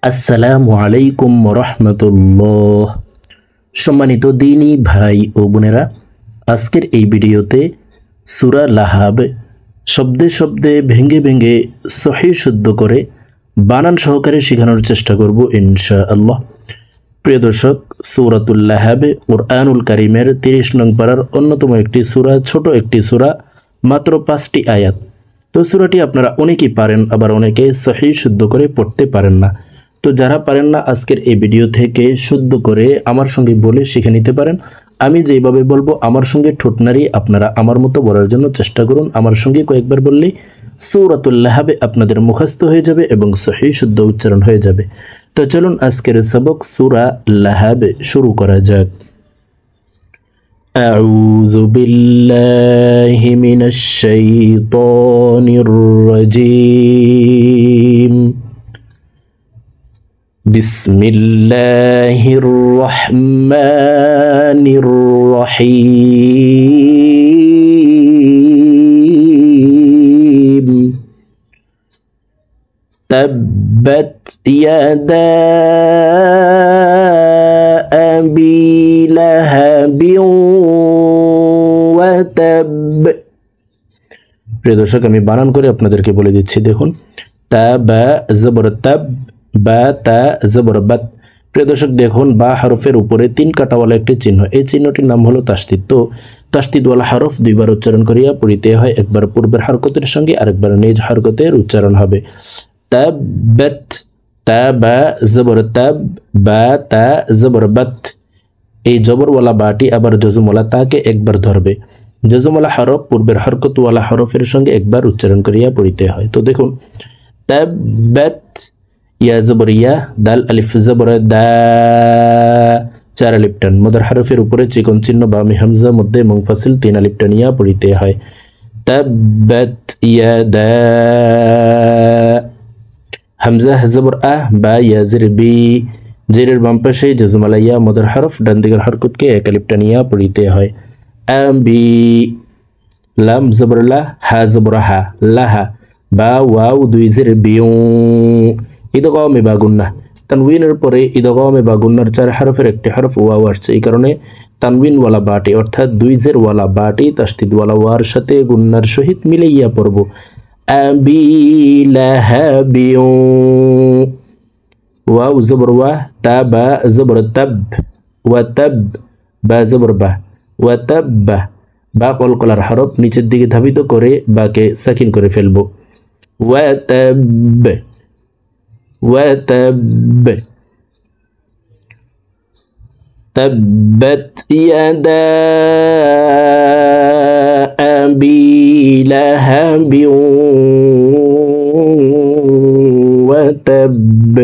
আসসালামু আলাইকুম রহমতুল্লাহ। সম্মানিত দিনী ভাই ও বোনেরা, আজকের এই ভিডিওতে সূরা লাহাব শব্দে শব্দে ভেঙে ভেঙে সহিহ শুদ্ধ করে বানান সহকারে শেখানোর চেষ্টা করব ইনশাআল্লাহ। প্রিয় দর্শক, সূরাতুল লাহাব কুরআনুল কারীমের 30 নং পারার অন্যতম একটি সূরা, ছোট একটি সূরা, মাত্র 5টি আয়াত। তো সূরাটি আপনারা অনেকেই পারেন, আবার অনেকে সহিহ শুদ্ধ করে পড়তে পারেন না। তো যারা পারেন না, আজকের এই ভিডিও থেকে শুদ্ধ করে আমার সঙ্গে বলে শিখে নিতে পারেন। আমি যেভাবে বলবো আমার সঙ্গে ঠোঁট নাড়িয়ে আপনারা আমার মতো বলার জন্য চেষ্টা করুন। আমার সঙ্গে কয়েকবার বললেই সূরাতুল লাহাব আপনাদের মুখস্থ হয়ে যাবে এবং সহিহ শুদ্ধ উচ্চারণ হয়ে যাবে। তো চলুন আজকের সবক সূরা লাহাব শুরু করা যাক। আউযু বিল্লাহি মিনাশ শাইতানির রাজীম। বিসমিল্লাহির রহমানির রহিম। তাব্বাত ইয়াদা আবি লাহাবিন ওয়া তাব। প্রিয় দর্শক, আমি বানান করে আপনাদেরকে বলে দিচ্ছি। দেখুন, তাবা জবর তাব, বা তা জবর বাত। প্রিয় দর্শক দেখুন, বা হরফের উপরে 3 কাটাওয়ালা একটি চিহ্ন, এই চিহ্নটির নাম হলো তাসদিদ। তো তাসদিদওয়ালা হরফ দুইবার উচ্চারণ করিয়া পড়িতে হয়, একবার পূর্বের হরকতের সঙ্গে আরেকবার নিজ হরকতের উচ্চারণ হবে। তাব্বাত, তাবা জবর তাব, বা তা জবর বাত। এই জবরওয়ালা বাটি আবার জজমওয়ালা তাকে একবার ধরবে। জজমওয়ালা হরফ পূর্বের হরকতওয়ালা হরফের সঙ্গে একবার উচ্চারণ করিয়া পড়িতে হয়। তো দেখুন, তাব্বাত, ইয়া জবর ইয়া, দাল আলিফ জবর দা, 4 আলিফ টান। মদার হরফের উপরে চিকন চিহ্ন বা মি হামজা মধ্যে মুনফাসিল 3 আলিফ টানিয়া পড়িতে হয়। তাব্বাত ইয়াদা, হামজা জবর আহ, বা ইয়া জের বি, জেরের বাম পাশে জজমালা ইয়া মদার হরফ, ডান দিকের হরকতকে 1 আলিফ টানিয়া পড়িতে হয়। আবি, লাম জবর লা, হা জবর হা, লাহা, বা ওয়াও 2 জের বিউ, ইদগামে বা গুন্নাহ। তানউইনের পরে ইদগামে বা গুন্নার 4 হরফের একটি হরফ ওয়াও আসছে, এই কারণে তানউইনওয়ালা বাটি অর্থাৎ 2 জের ওয়ালা বাটি তাসদিদওয়ালা ওয়ার সাথে গুন্নার সহিত মিলাইয়া পড়ব। আবি লাহাবিউ, ওয়াও জবর ওয়া, তাবা জবর তাব, ওয়া তাব, বা জবর বা, ওয়া তাব্বা। বা কলকলার হরফ নিচের দিকে ধাবিত করে বাকে সাকিন করে ফেলব। ওয়া তাব, ওয়া তাব। তাব্বাত ইয়াদা আবি লাহাবিন ওয়া তাব।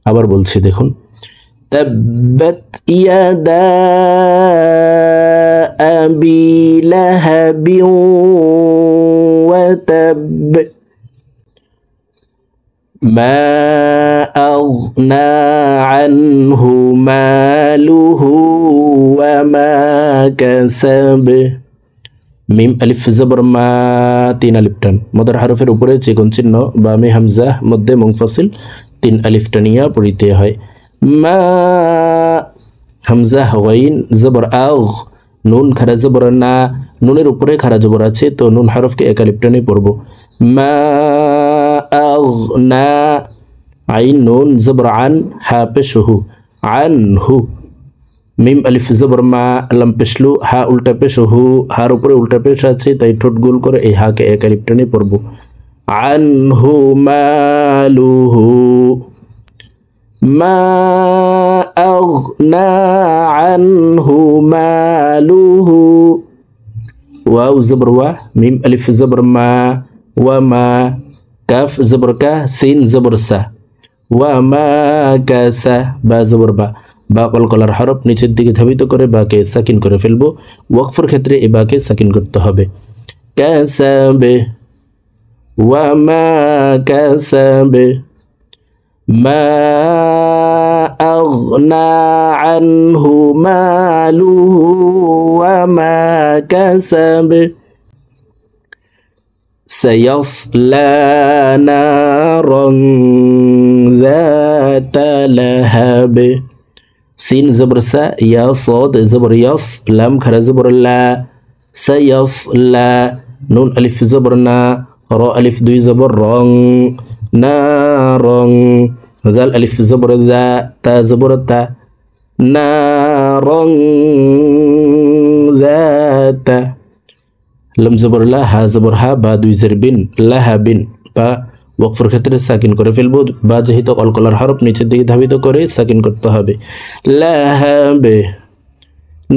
আবার বলছি, দেখুন, তাব্বাত ইয়াদা আবি লাহাবিন ওয়া তাব। মা আগনা আনহু মালুহু ওয়া মা কাসাব। মিম আলিফ জবর মা, 3 আলিফ টান। মদার হরফের উপরে চিকন চিহ্ন বা মি হামজা মধ্যে মুনফাসিল 3 আলিফ টানিয়া পড়িতে হয়। মা, হামজা গাইন জবর আগ, নুন খারা জবর না, নুনের উপরে খারা জবর আছে, তো নুন হরফকে 1 আলিফ টানে পড়ব। মা আগনা, আইন নুন জবর আন, হা পেশহু, আনহু। মিম আলিফ জবর মা, লাম পেশলু, হা উল্টা পেশ হু, হার উপরে উল্টা পেশ আছে, তাই ঠোঁট গোল করে এই হাকে 1 আলিফ টানে পড়ব। আনহু মালুহু, মা আগনা আনহু মালুহু। ওয়াও জবর ওয়া, মিম আলিফ জবর মা, ওয়া মা, কাফ জবর কা, সিন জবর সা, ওয়া মা কাসা, বা জবর বা। বা কলকলার হরফ নিচের দিকে ধাবিত করে বাকে সাকিন করে ফেলবো। ওয়াকফের ক্ষেত্রে এ বাকে সাকিন করতে হবে। কাসাবে, ওয়া মা কাসাবে। মা আগনা আনহু মালুহু ওয়া মা কাসাব سيصلى نارا बे सीन ज़बर सा या सौद ज़बर यस लाम खरा ज़बर ला सयस्ला नून अलिफ ज़बर ना र अलिफ दुई ज़बर रंग नारंग जाल अलिफ ज़बर जा ता ज़बर ता नारंग जाता लम ज़बर ला हा ज़बर हा बा दुई ज़ेर बिन लाहा बिन बा ওয়াকফের ক্ষেত্রে সাকিন করে ফেলবো বা যেহেতু কলকলার হরফ নিচের দিকে ধাবিত করে সাকিন করতে হবে লাহাবে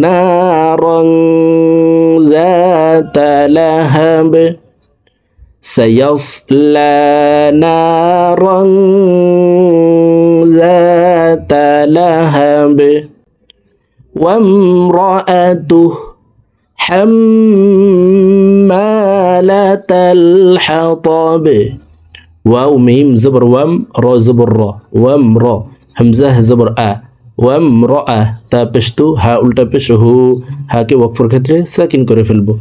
নারং যাতা লাহাব সায়াসলা নারং যাতা লাহাব ওয়ামরাআতুহু হাম্মালাতাল হাতাব वाव मीम ज़बर वम रो ज़बर रो वम रो हमज़ा ज़बर आ वम रो आ ता पेशतु हा उल्टा पेश हु हा के वक्फर क्षेत्रे साकिन करे फेलबो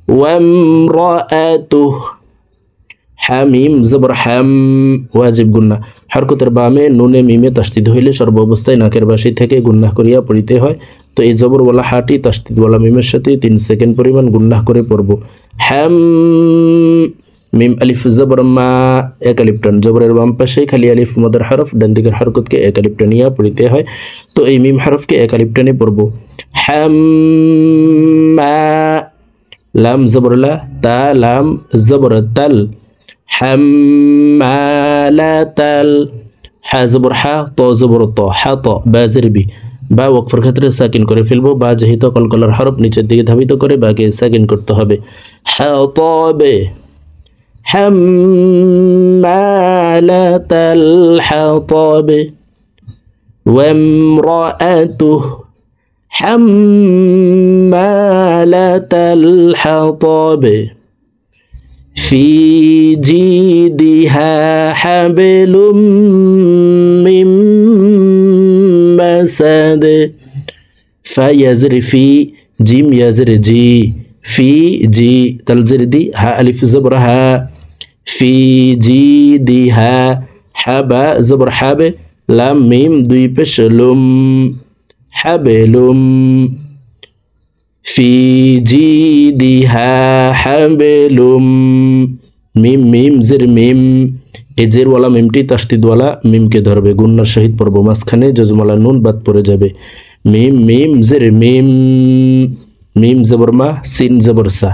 वम रो आ तु हामीम ज़बर हाम वाजिब गुन्ना हरकतेर बामे नुने मीमे तशदीद हইলে সর্ব অবস্থায় নাকের বাসি থেকে গুন্নাহ করিয়া পড়িতে হয় তো এই জবর ওয়ালা হাটি তশদীদ ওয়ালা মিমের সাথে 3 সেকেন্ড পরিমাণ গুন্নাহ করে পড়ব হাম मीम अलिफ ज़बर मा एक अलिफ टन जबरेर बाम पाशे खाली अलिफ मदर हरफ डान दिकेर हरकत के एक अलिफ टनिया पढ़िते हैं तो ये मीम हरफ के एक अलिफ टने पढ़ब हम्मा लाम ज़बर ला ता लाम ज़बर तल हम्मालातल हा ज़बर हा तो ज़बर तो हा तो बाज़िर बी বা ওয়াকফের ক্ষেত্রে সাকিন করে ফেলবো বা যেহেতু কলকলার হরফ নিচের দিকে ধাবিত করে বাকে সাকিন করতে হবে হাতাবে حمالة الحطب وامرأته حمالة الحطب في جيدها حبل من مسد فيزر في جيم يزر جي في جي تلزر دي ها ألف زبرها في جيدها حبا زبر حب لام ميم دوي بش لم حبلم في جيدها حبلم ميم ميم زر ميم এজের ওয়ালা মিমটি তাসদিদ ওয়ালা মিমকে ধরবে গুন্নার সহিত পড়ব মাঝখানে জজমালা নুন বাদ পড়ে যাবে মিম মিম জের মিম মিম জবর মা সিন জবর সা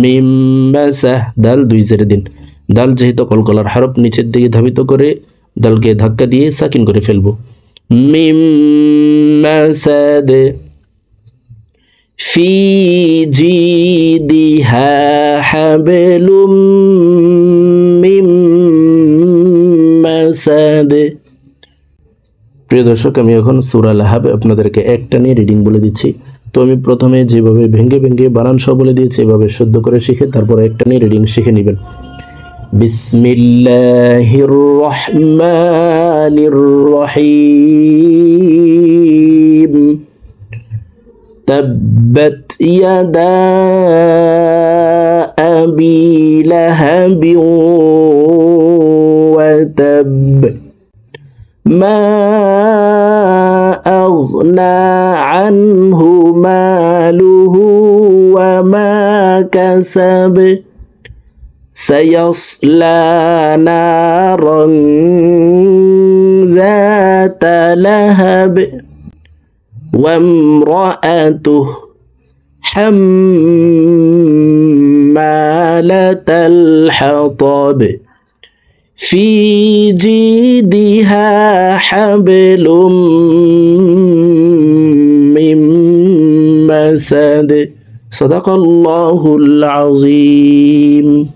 মিম মাসা দাল দুই জের দিন দাল যেহেতু কলকলার হরফ নিচের দিকে ধাবিত করে দালকে ধাক্কা দিয়ে সাকিন করে ফেলবো মিম মাসাদ ফি জিদিহা হাবলুম মিম মাসাদ প্রিয় দর্শক আমি এখন সূরা লাহাব আপনাদেরকে একটা নিয়ে রিডিং বলে দিচ্ছি তো আমি প্রথমে যেভাবে ভেঙে ভেঙে বানান সহ বলে দিয়েছি এভাবে শুদ্ধ করে শিখে তারপর একটা নিয়ে রিডিং শিখে নেবেন বিসমিল্লাহির রহমানির রহিম তাব্বাত ইয়াদা আবি লাহাবি ওয়া তাব মা أغنى عنه ماله وما كسب سيصلى نارا ذات لهب وامرأته حمالة الحطب في جيدها حبل من مسد صدق الله العظيم